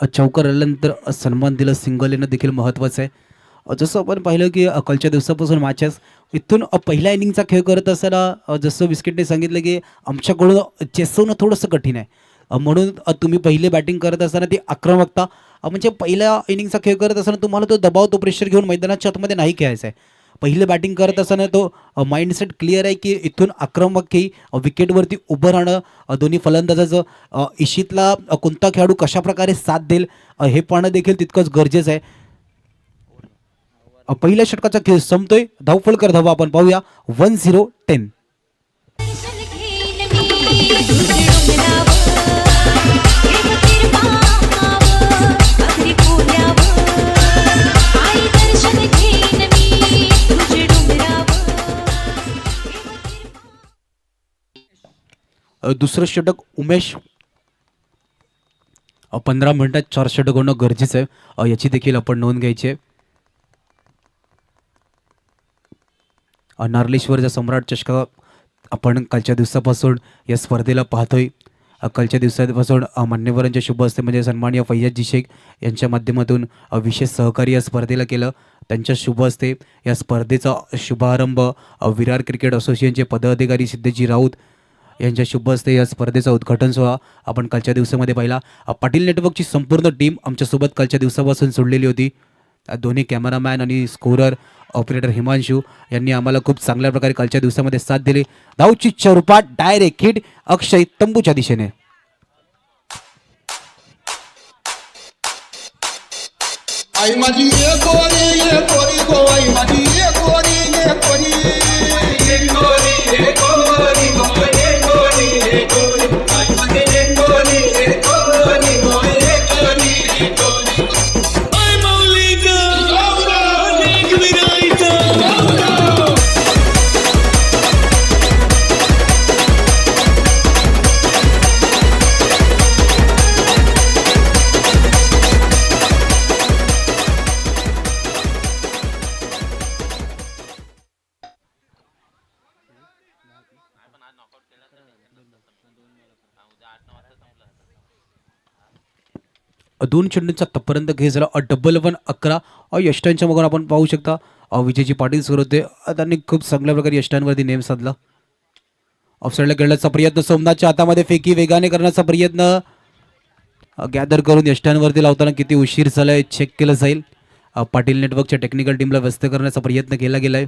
चौकार आल्यानंतर सन्मान दिला, सिंगल येणं देखील महत्त्वाचं आहे. जसं आपण पाहिलं की कालच्या दिवसापासून मॅचेस इथून पहिल्या इनिंगचा खेळ करत असताना जसं बिस्किटने सांगितलं की आमच्याकडून चेसवणं थोडंसं कठीण आहे. म्हणून तुम्ही पहिले बॅटिंग करत असताना ती आक्रमकता म्हणजे पहिल्या इनिंगचा खेळ करत असताना तुम्हाला तो दबाव, तो प्रेशर घेऊन मैदानाच्या आतमध्ये नाही खेळायचा आहे. पहिले बॅटिंग करत असताना तो माइंडसेट क्लिअर आहे की इथून आक्रमक की विकेटवरती उभं राहणं, दोन्ही फलंदाजाचं इशितला कोणता खेळाडू कशाप्रकारे साथ देईल हे पाहणं देखील तितकंच गरजेचं आहे. पहिल्या षटकाचा खेळ संपतोय. धावफलकर धावा आपण पाहूया. 1-0-10. दुसरं षटक उमेश 15 मिनिटात 4 षटक होणं गरजेचं आहे. याची देखील आपण नोंद घ्यायची आहे. नार्लेश्वरचा सम्राट चषक आपण कालच्या दिवसापासून या स्पर्धेला पाहतोय. कालच्या दिवसापासून मान्यवरांच्या शुभ हस्ते म्हणजे सन्माननीय फैयाजी शेख यांच्या माध्यमातून विशेष सहकार्य या स्पर्धेला केलं. त्यांच्या शुभ हस्ते या स्पर्धेचा शुभारंभ विरार क्रिकेट असोसिएशनचे पदाधिकारी सिद्धेजी राऊत यांच्या शुभ हस्ते या स्पर्धेचा उद्घाटन सोहळा आपण कालच्या दिवसामध्ये पाहिला. पाटील नेटवर्कची संपूर्ण टीम आमच्यासोबत कालच्या दिवसापासून जोडलेली होती. दोन्ही कॅमेरामॅन आणि स्कोरर ऑपरेटर हिमांशू यांनी आम्हाला खूप चांगल्या प्रकारे कालच्या दिवसामध्ये साथ दिली. धावची चौपाट डायरेक्ट हिट अक्षय तंबूच्या दिशेने. आई माझी ये कोरी गो, आई माझी ये कोरी ये कोरी ये कोरी ये कोरी गो, ये कोरी ये कोरी आई माझी ये कोरी ये कोरी गो, ये कोरी ये कोरी आई मौली का एक विरायचा दोन चेंडूंचा आतापर्यंत खेळ झाला. डबल 1-11 यष्टांच्या मागून आपण पाहू शकता विजयजी पाटील सुरू होते. त्यांनी खूप चांगल्या प्रकारे यष्टांवरती नेम साधला. ऑफसाईडला खेळण्याचा प्रयत्न, सोमनाथच्या हातामध्ये फेकी वेगाने करण्याचा प्रयत्न, गॅदर करून यष्टांवरती लावताना किती उशीर झालाय चेक केलं जाईल. पाटील नेटवर्कच्या टेक्निकल टीमला व्यस्त करण्याचा प्रयत्न केला गेलाय.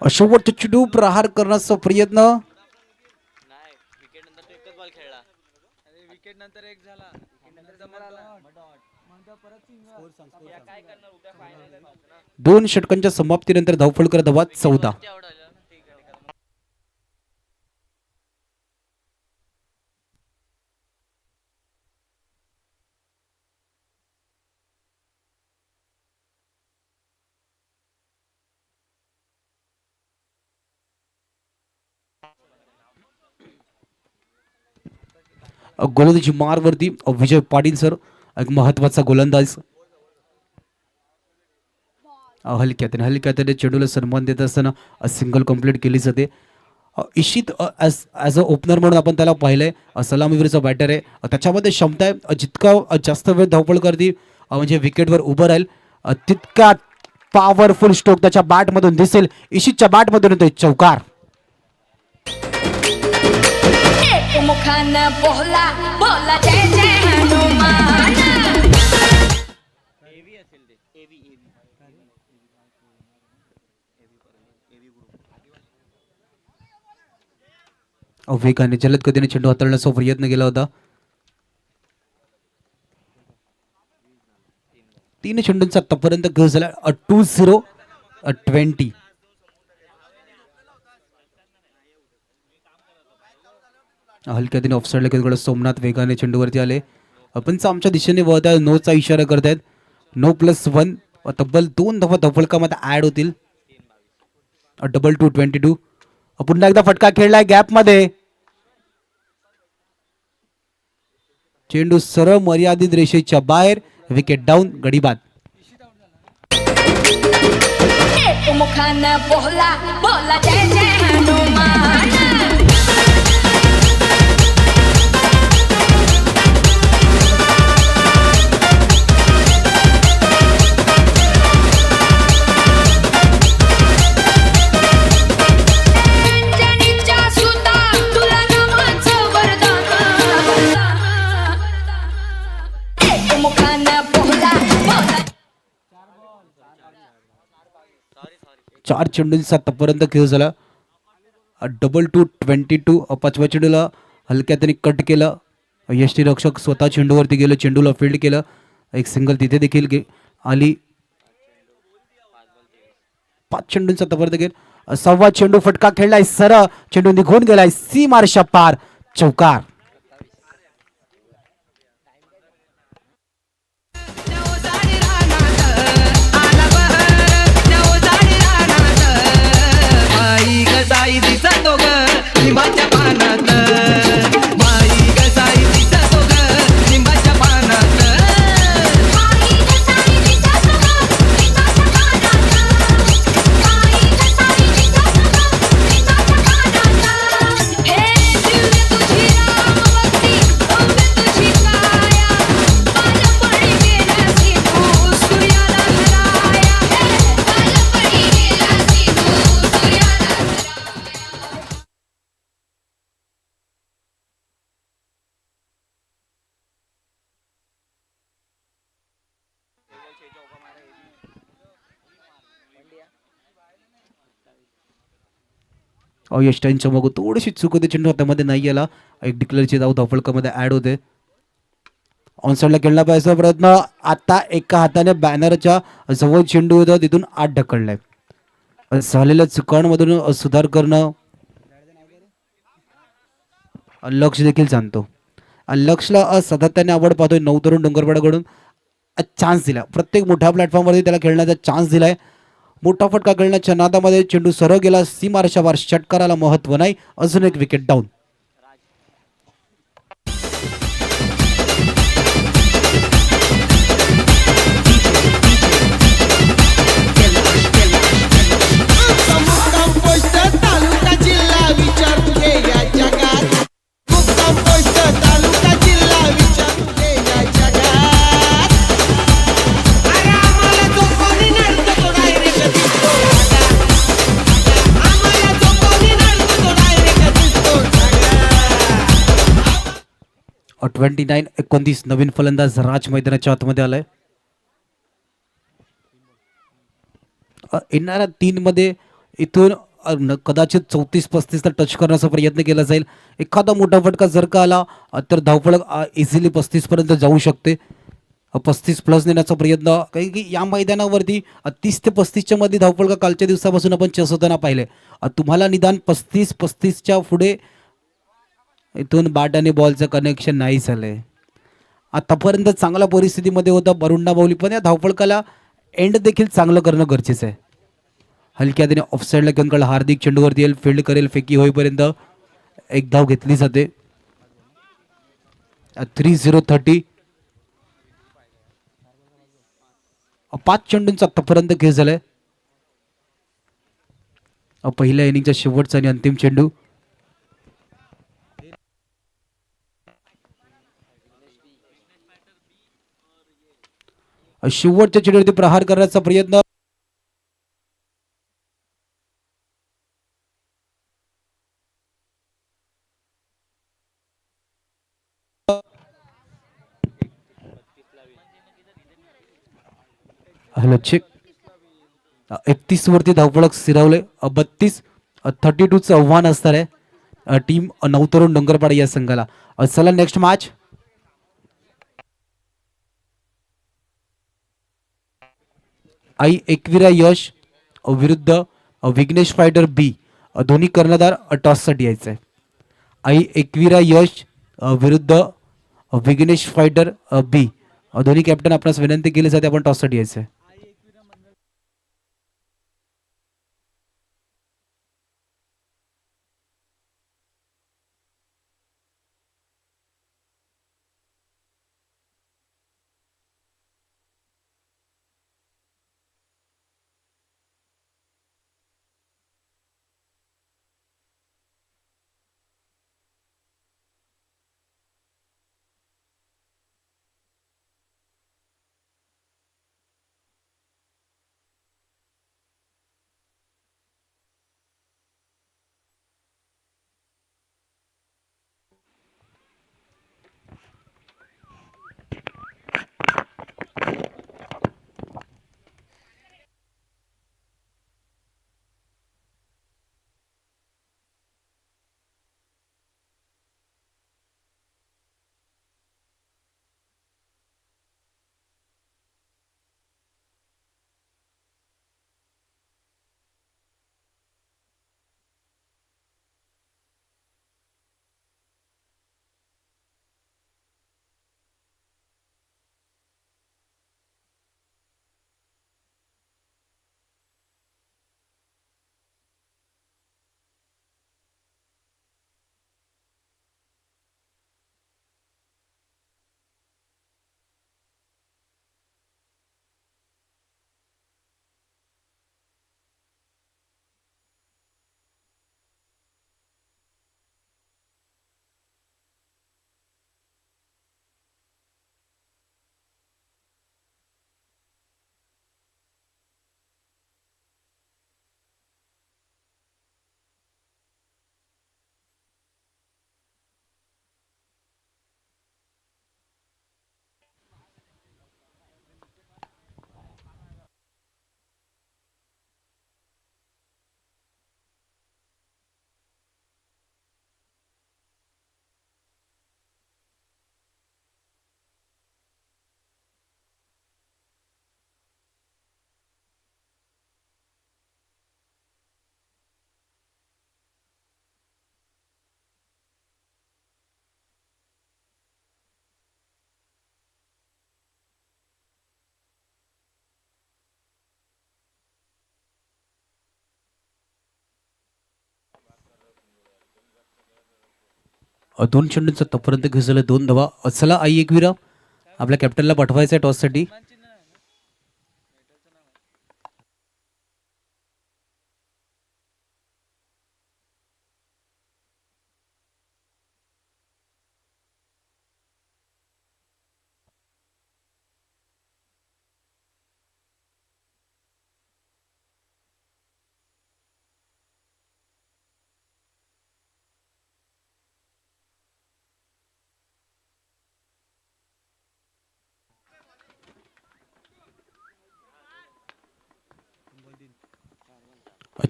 शेवटचा चेंडू प्रहार करण्याचा प्रयत्न, दोन षटकांच्या समाप्तीनंतर धावफलकर धावा 14. गोलंदाजी मारवरती विजय पाटील सर एक महत्वाचा गोलंदाज. हलक्यात चेंडूला सन्मान देत असताना सिंगल कंप्लीट केली जाते. इशित ॲज अ ओपनर म्हणून आपण त्याला पाहिलंय. सलामीवीरचा बॅटर आहे. त्याच्यामध्ये क्षमता आहे. जितका जास्त वेळ धावपळ करते म्हणजे विकेटवर उभं राहील तितका पॉवरफुल स्ट्रोक त्याच्या बॅटमधून दिसेल. इशितच्या बॅटमधून येतोय चौकार. मुखानं बोला बोला जय जय हनुमान. वेगाने जलद गतीने चेंडू हाताळण्याचा प्रयत्न केला होता. 3 चेंडूंचा आतापर्यंत खेळ झाला. 2-0-20. हलक्यातीने ऑफसाईडला गेला सोमनाथ वेगाने चेंडूवरती आले. आपण आमच्या दिशेने वळत आहे. नोचा इशारा करतायत. 9+1 तब्बल 2 धावा धावफलकामध्ये ऍड होतील. 2-2-22. पुन्हा एकदा फटका खेळलाय गॅपमध्ये. चेंडू सरळ मर्यादित रेषेच्या बाहेर. Wicket down. गडी बाद. मुखानं बोला बोला जय जय हनुमान. अंजनीच्या सुता तुला नमाचं वरदान. मुखानं बोला बोला. 4 चेंडूंचा आतापर्यंत खेळ झाला. 2-2-22. 5व्या चेंडूला हलक्याने कट केलं. यष्टीरक्षक स्वतः चेंडूवरती गेलं. चेंडूला फील्ड केलं. एक सिंगल तिथे देखील आली. 5 चेंडूंचा आतापर्यंत खेळ. 6वा चेंडू फटका खेळलाय. सरळ चेंडू निघून गेलाय सीमारेषा पार. चौकार. माई गसाई दिसतो ग लिंबाच्या पानात. माई गसाई दिसतो ग लिंबाच्या पानात. माई गसाई दिसतो ग लिंबाच्या पानात. माई गसाई दिसतो ग लिंबाच्या पानात. हे दिव्य तुझी रामभक्ती भव्य तुझी काया. बालपणी गेलासी तू सूर्याला हराया. बालपणी गेलासी तू सूर्याला हराया. यष्टांच्या मागून थोडीशी चूक होते. चेंडू हातामध्ये नाही आला. एक डिक्लेअरची धाव धावफलकामध्ये ऍड होते. ऑनसाईडला खेळला पाहिजे प्रयत्न. आता एका हाताने बॅनरच्या जवळ चेंडू होता तिथून आत ढकललाय. झालेल्या चुकांमधून सुधार करणं लक्ष देखील जाणतो. लक्षला सातत्याने आवड पाहतोय. 9 तरुण डोंगरपाड्याकडून चान्स दिला. प्रत्येक मोठ्या प्लॅटफॉर्मवरती त्याला खेळण्याचा चान्स दिलाय. मोठा फटका खेळण्याच्या नादामध्ये चेंडू सरळ गेला सीमारेषावर. षटकाराला महत्व नाही. अजून एक विकेट डाऊन. मुक्काम पोस्ट तालुका जिल्हा विचार तुझे या जगात. मुक्काम पोस्ट तालुका जिल्हा विचार तुझे या जगात. अरे आम्हाला जो कोणी नडतो तो डायरेक्ट दिसतो ढगा. आम्हाला जो कोणी नडतो तो डायरेक्ट दिसतो ढगा. 29-29. नवीन फलंदाज राज मैदानाच्या आतमध्ये आलाय. येणाऱ्या 3 मध्ये इथून कदाचित 34-35 टच करण्याचा प्रयत्न केला जाईल. एखादा मोठा फटका जर का आला तर धावफलक इझिली 35 पर्यंत जाऊ शकते. 35+ नेण्याचा प्रयत्न. काही की या मैदानावरती 30 ते 35च्या मध्ये धावफलक कालच्या दिवसापासून आपण चेस होताना पाहिले. तुम्हाला निदान 35-35च्या पुढे इथून बॅट आणि बॉलचं कनेक्शन नाही झालंय. आतापर्यंत चांगल्या परिस्थितीमध्ये होता बरुंडा बाहुली. पण या धावफलकाला एंड देखील चांगलं करणं गरजेचं आहे. हलक्या त्याने ऑफसाईडला घेऊन काढला. हार्दिक चेंडूवरती येईल. फील्ड करेल. फेकी होईपर्यंत एक धाव घेतली जाते. 3-0-30. 5 चेंडूंचा आतापर्यंत खेळ झालाय. पहिल्या इनिंगचा शेवटचा आणि अंतिम चेंडू. शेवटच्या चेंडूवरती प्रहार करण्याचा प्रयत्न. Hello check. 31 वरती धावफलक स्थिरावले. 32-32चं आव्हान असणार आहे टीम नवतरुण डोंगरपाडा या संघाला. चला नेक्स्ट मॅच. आई एकविरा यश विरुद्ध विघ्नेश फायटर बी. दोन्ही कर्णधार टॉससाठी यायचं आहे. आई एकविरा यश विरुद्ध विघ्नेश फायटर बी. दोन्ही कॅप्टन आपणास विनंती केली जाते आपण टॉससाठी यायचं आहे. दोन चेंडूंचा तोपर्यंत घुसले 2 धावा. चला आई एकविरा आपल्या कॅप्टनला पाठवायचं आहे टॉससाठी.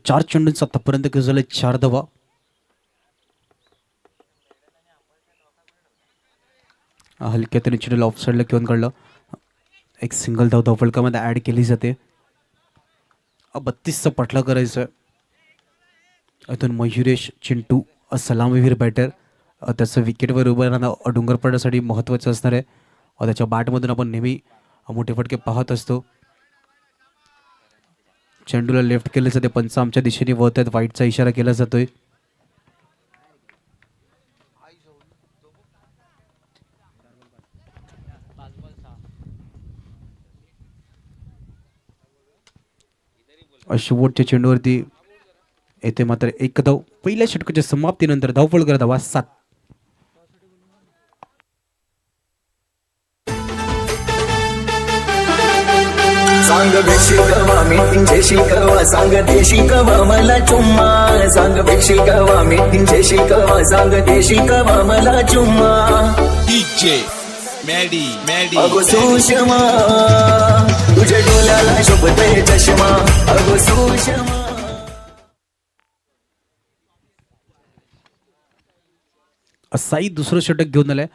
चार चेंडूंचा आतापर्यंत घुसले 4 धावा. हलक्या तरी चेंडूला ऑफ साईडला घेऊन काढलं. एक सिंगल धाव धावफलकामध्ये ऍड केली जाते. 32चा पटला करायचं आहे. इथून मयुरेश चिंटू सलामीवीर बॅटर. त्याचं विकेटवर उभं राहणं डोंगरपाड्यासाठी महत्त्वाचं असणार आहे. त्याच्या बॅटमधून आपण नेहमी मोठे फटके पाहत असतो. चेंडूला लेफ्ट केले जाते. पंच आमच्या दिशेने वळत आहेत. वाईटचा इशारा केला जातोय. शेवटच्या चेंडूवरती येथे मात्र एक धाव. पहिल्या षटकाच्या समाप्तीनंतर धावफलक धावा 7. सांग भिक्षिकवा मी शिकवा सांग ते शिकवा मला चुम्मा सांग भिक्षिकवा मी शिकवा सांग ते शिकवा मला चुम्मा DJ Medi अगो सुषमा तुझ्या डोल्याला शोभते चष्मा अगो सुषमा असाही दुसरं षटक घेऊन आलंय.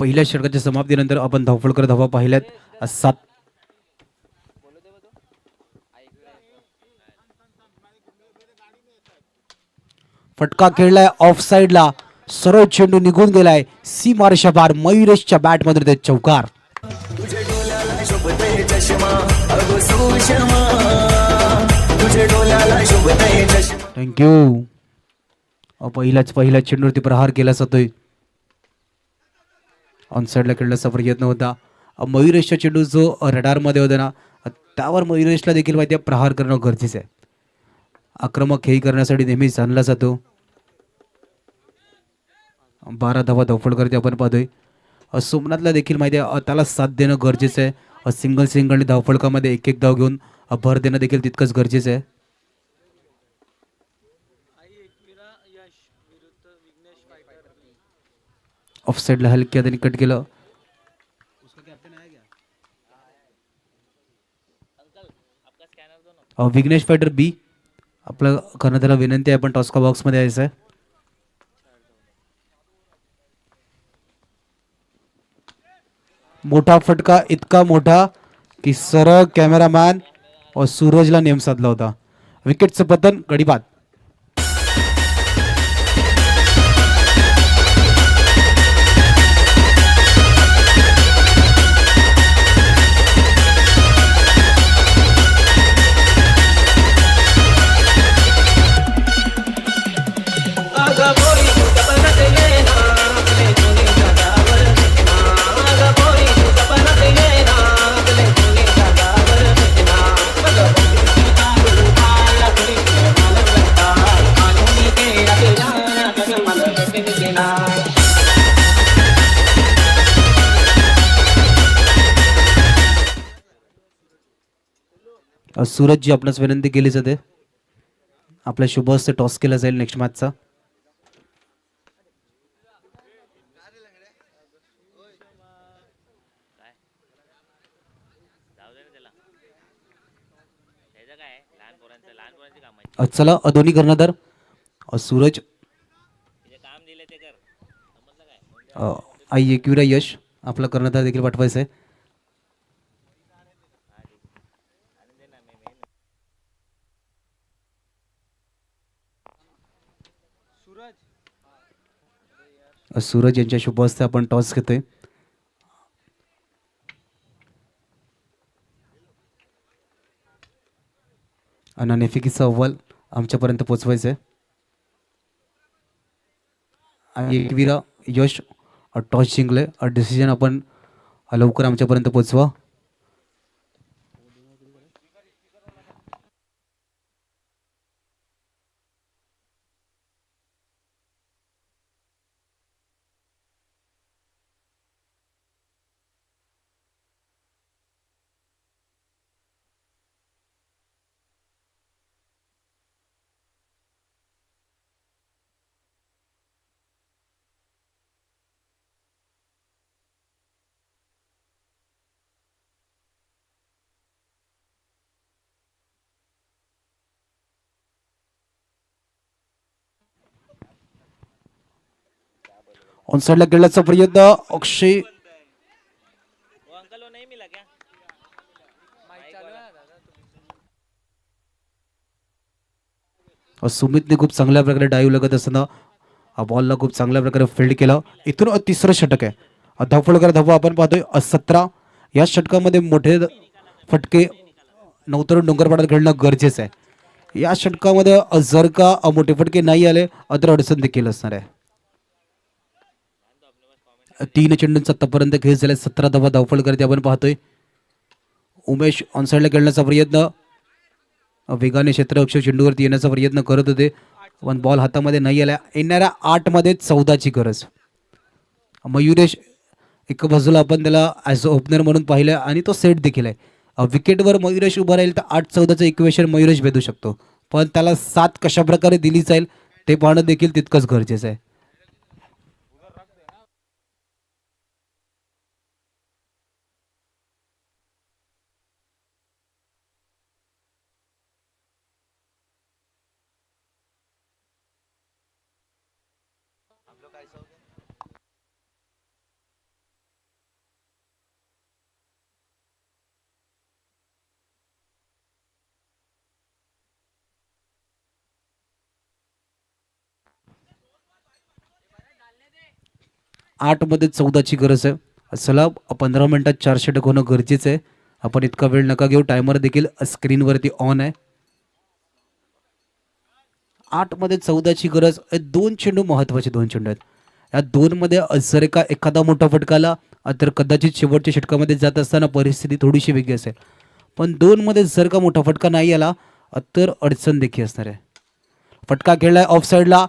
पहिल्या षटकाच्या समाप्तीनंतर आपण धावफलकर धावा पाहिल्यात 7. फटका खेळलाय ऑफ साइडला, सरळ चेंडू निघून गेलाय सीमारेषा पार. मयुरेशच्या बॅट मध्ये ते चौकार. तुझ्या डोल्याला शोभते चष्मा अगो सुषमा तुझ्या डोल्याला शोभते चष्मा. थँक्यू. पहिल्या चेंडूवरती प्रहार केला जातोय. ऑन साईडला खेळण्याचा प्रयत्न होता. मयुरेशचा चेंडू जो रडारमध्ये होता ना, त्यावर मयुरेशला देखील माहिती आहे प्रहार करणं गरजेचं आहे. आक्रमक खेळी करण्यासाठी नेहमी जाणला जातो. 12 धावा धावफलकरती आपण पाहतोय. सोमनाथला देखील माहिती आहे त्याला साथ देणं गरजेचं आहे. सिंगल धावफलकामध्ये एक धाव घेऊन भर देणं देखील तितकंच गरजेचं आहे. ऑफ साइडला हलक्या त्यांनी कट केलं. विघ्नेश फायटर बी आपलं करणं त्याला विनंती आहे, पण टॉस्का बॉक्स मध्ये यायचं आहे. मोठा फटका, इतका मोठा की सरळ कॅमेरामॅन व सूरजला नेम साधला होता. विकेटचं पतन, गडी बाद. सूरज जी आपणास विनंती केली जाते, आपल्या शुभ हस्ते टॉस केला जाईल नेक्स्ट मॅचचा. चला दोन्ही कर्णधार सूरज आई एकविरा यश आपला कर्णधार देखील पाठवायचं आहे. सूरज यांच्या शुभ हस्ते आपण टॉस घेतोय. नाणेफेकीचा अहवाल आमच्यापर्यंत पोचवायचा आहे. आणि एकविरा यश टॉस जिंकले. डिसिजन आपण लवकर आमच्यापर्यंत पोचवा. ऑन साइडला खेळण्याचा प्रयत्न अक्षय सुमितने खूप चांगल्या प्रकारे डाईव्ह लगत असताना बॉलला खूप चांगल्या प्रकारे फील्ड केला. इथून तिसरं षटक आहे. धावफलकर धावा आपण पाहतोय 17. या षटकामध्ये मोठे फटके नवतरुण डोंगरपाड्यात खेळणं गरजेचं आहे. या षटकामध्ये जर का मोठे फटके नाही आले तर अडचण देखील असणार आहे. 3 चेंडूंचा आतापर्यंत खेळ झाला. 17 धावा धावफलकर आपण पाहतोय. उमेश ऑनसाइडला खेळण्याचा प्रयत्न, वेगाने क्षेत्ररक्षक चेंडूवरती येण्याचा प्रयत्न करत होते पण बॉल हातामध्ये नाही आला. येणाऱ्या 8 मध्ये 14ची गरज. मयुरेश एका बाजूला आपण त्याला ॲज अ ओपनर म्हणून पाहिलं आणि तो सेट देखील आहे. विकेटवर मयुरेश उभा राहील तर 8-14चं इक्वेशन मयुरेश भेदू शकतो, पण त्याला 7 कशा प्रकारे दिली जाईल ते पाहणं देखील तितकंच गरजेचं आहे. आठमध्ये 14ची गरज आहे. चला 15 मिनिटात 4 षटक होणं गरजेचं आहे. आपण इतका वेळ नका घेऊ. टायमर देखील स्क्रीनवरती ऑन आहे. 8मध्ये 14ची गरज आहे. 2 चेंडू महत्त्वाचे 2 चेंडू आहेत. या 2मध्ये जर का एखादा मोठा फटका आला तर कदाचित शेवटच्या षटकामध्ये जात असताना परिस्थिती थोडीशी वेगळी असेल, पण 2मध्ये जर का मोठा फटका नाही आला तर अडचण देखील असणार आहे. फटका खेळलाय ऑफ साईडला.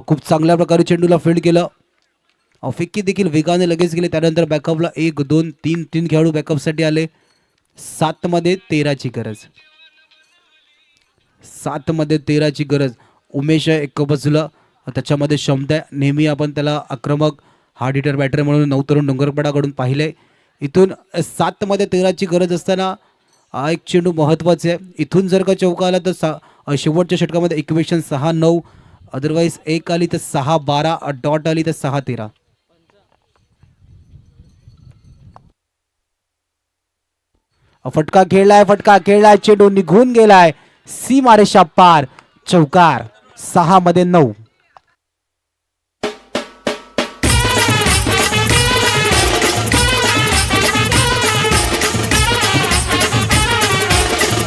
खूप चांगल्या प्रकारे चेंडूला फील्ड केलं. फिक्की देखील वेगाने लगेच गेले. त्यानंतर बॅकअपला 1, 2, 3 खेळाडू बॅकअपसाठी आले. 7मध्ये 13ची गरज. 7मध्ये 13ची गरज. उमेश आहे एका बाजूला, त्याच्यामध्ये क्षमता आहे. नेहमी आपण त्याला आक्रमक हार्ड हिटर बॅटर म्हणून नवतरुण डोंगरपडाकडून पाहिले. इथून 7मध्ये 13ची गरज असताना एक चेंडू महत्त्वाचे आहे. इथून जर का चौका आला तर शेवटच्या षटकामध्ये इक्वेशन 6-9, अदरवाईज 1 आली तर 6-12, डॉट आली तर 6-13. फटका खेळलाय, चेंडू निघून गेलाय सीमारेषा पार. चौकार. 6मध्ये 9.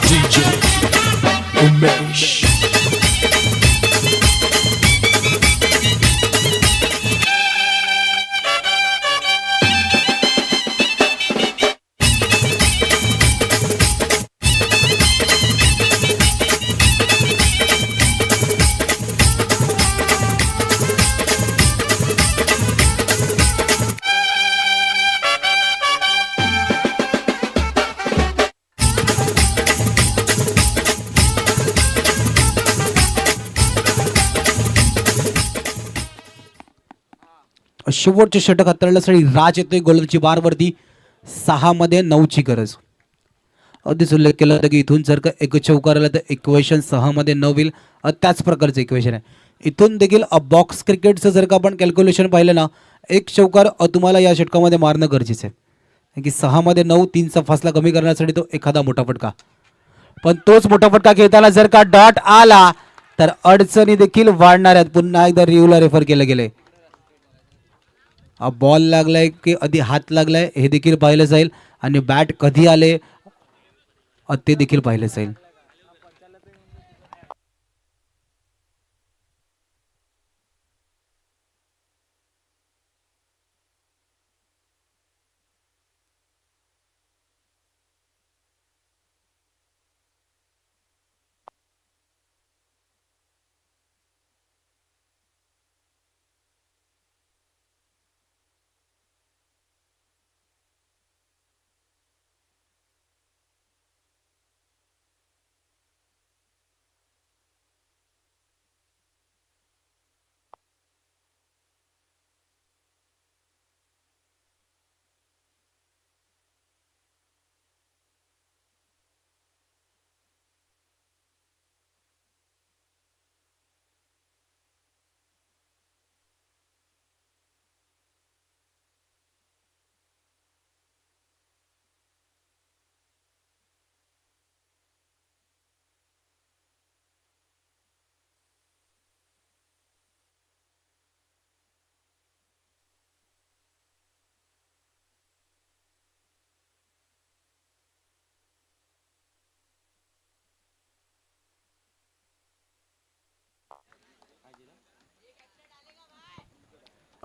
DJ Umesh. शेवटचे षटक हाताळण्यासाठी राज येतोय गोलची बारवरती. 6मध्ये 9ची गरज. अगदीच उल्लेख केला होता की इथून जर का एक चौकार आला तर इक्वेशन 6मध्ये 9 होईल. त्याच प्रकारचं इक्वेशन आहे. इथून देखील बॉक्स क्रिकेटचं जर का आपण कॅल्क्युलेशन पाहिलं ना, एक चौकार तुम्हाला या षटकामध्ये मारणं गरजेचं आहे की 6मध्ये 9, 3चा फासला कमी करण्यासाठी तो एखादा मोठा फटका. पण तोच मोठा फटका खेळताना जर का डॉट आला तर अडचणी देखील वाढणार आहेत. पुन्हा एकदा रिव्ह्यूला रेफर केलं गेले. बॉल लागलाय की आधी हात लागलाय हे देखील पाहिलं जाईल आणि बॅट कधी आले ते देखील पाहिलं जाईल.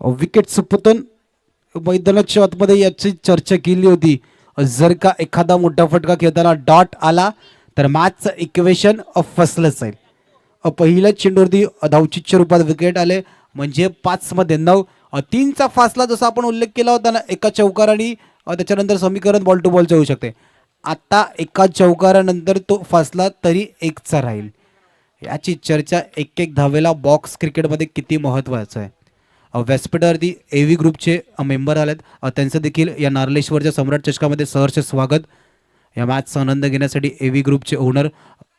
विकेट पतन मैदानाच्या आतमध्ये याची चर्चा केली होती. जर का एखादा मोठा फटका खेळताना डॉट आला तर मॅचचं इक्वेशन फसलंच जाईल. पहिल्या चेंडूवरती धावचीच्या रूपात विकेट आले म्हणजे 5मध्ये 9. 3चा फासला जसा आपण उल्लेख केला होता ना, एका चौकार आणि त्याच्यानंतर समीकरण बॉल टू बॉलचं होऊ शकते. आता एका चौकारानंतर तो फसला तरी एकचा राहील. याची चर्चा एक एक धावेला बॉक्स क्रिकेटमध्ये किती महत्त्वाचं आहे. व्यासपीठावरती एव्ही ग्रुपचे मेंबर आलेत. त्यांचं देखील या नारलेश्वरच्या सम्राट चषकामध्ये सहर्ष स्वागत. या मॅचचा आनंद घेण्यासाठी एव्ही ग्रुपचे ओनर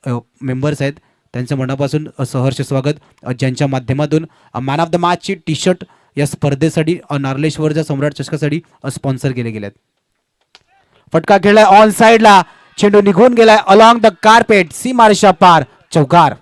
मेंबर्स आहेत, त्यांचं मनापासून सहर्ष स्वागत. ज्यांच्या माध्यमातून मॅन ऑफ द मॅचची टी शर्ट या स्पर्धेसाठी नारलेश्वरच्या सम्राट चषकासाठी स्पॉन्सर केले गेलेत. फटका खेळलाय ऑन साइडला, चेंडू निघून गेलाय अलॉंग द कार्पेट, सीमारेषा पार, चौकार.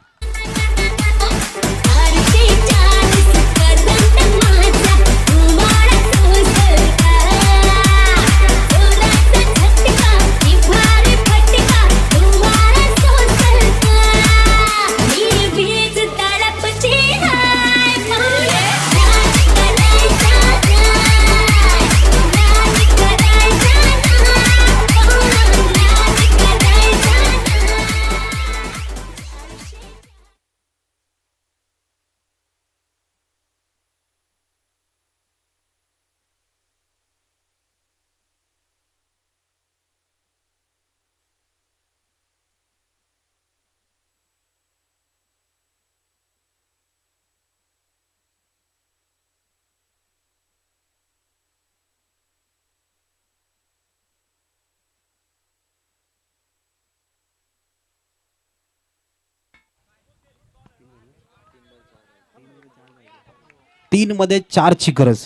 तीन मध्ये 4ची गरज.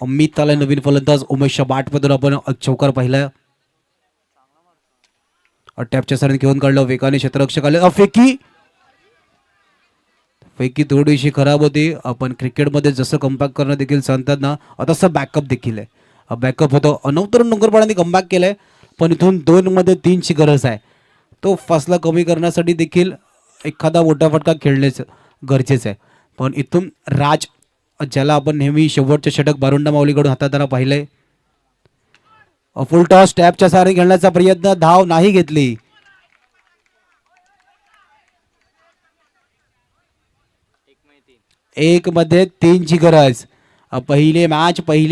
अमित आला नवीन फलंदाज. उमेश बाटमधून आपण चौकार पाहिला. टॅपच्या सरांनी घेऊन काढलं, वेगाने क्षेत्ररक्षक आले. फेकी थोडीशी खराब होती. आपण क्रिकेटमध्ये जसं कमबॅक करणं देखील सांगतात ना, तसं बॅकअप देखील आहे. बॅकअप होतो. अनवतरून डोंगरपाडाने कमबॅक केलंय, पण इथून 2 मध्ये 3ची गरज आहे. तो फासला कमी करण्यासाठी देखील एखादा मोठा फटका खेळणेच गरजेचं आहे. पण इथून राज, ज्याला आपण नेहमी शेवटचे षटक बारुंडा माऊलीकडून हाताळताना पाहिलंय, फुल टॉस टॅपच्या सहारे खेळण्याचा प्रयत्न, धाव नाही घेतली. एक मध्ये 3ची गरज. पहिली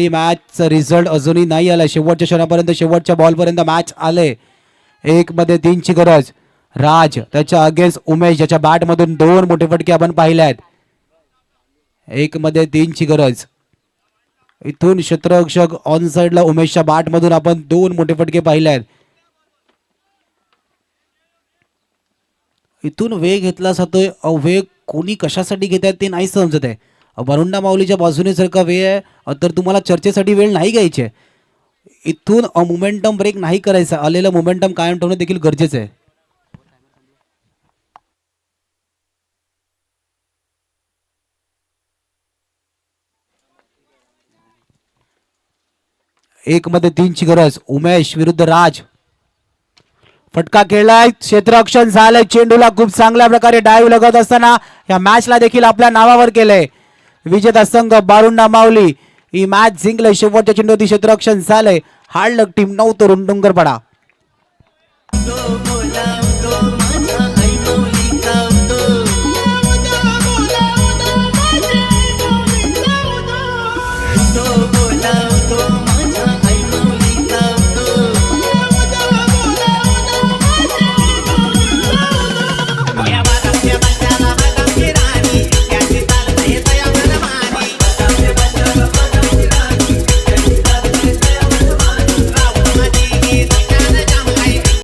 मॅचचा रिझल्ट अजूनही नाही आला. शेवटच्या क्षणापर्यंत, शेवटच्या बॉलपर्यंत मॅच आले. 1 मध्ये 3ची गरज. राज त्याच्या अगेन्स्ट उमेश, ज्याच्या बॅटमधून 2 मोठे फटके आपण पाहिले आहेत. 1 मध्ये 3ची गरज. इथून क्षेत्ररक्षक ऑन साइडला उमेशच्या बॅटमधून आपण 2 मोठे फटके पाहिले आहेत. इथून वेग घेतला जातोय. वेग कोणी कशासाठी घेत आहेत ते नाही समजत आहे. बारुंडा माऊलीच्या बाजूने जर का वेळ आहे तर तुम्हाला चर्चेसाठी वेळ नाही घ्यायची आहे. इथून मोमेंटम ब्रेक नाही करायचा. आलेलं मोमेंटम कायम ठेवणं देखील गरजेचं आहे. एक मध्ये 3ची गरज. उमेश विरुद्ध राज. फटका खेळलाय, क्षेत्ररक्षण झालंय. चेंडूला खूप चांगल्या प्रकारे डाईव्ह लगत असताना या मॅचला देखील आपल्या नावावर केलंय. विजेता संघ बारुंडा माऊली ही मॅच जिंकले. शेवटच्या चेंडूवरती क्षेत्ररक्षण झालंय. हार्ड लक टीम 9 तरुण डोंगरपाडा.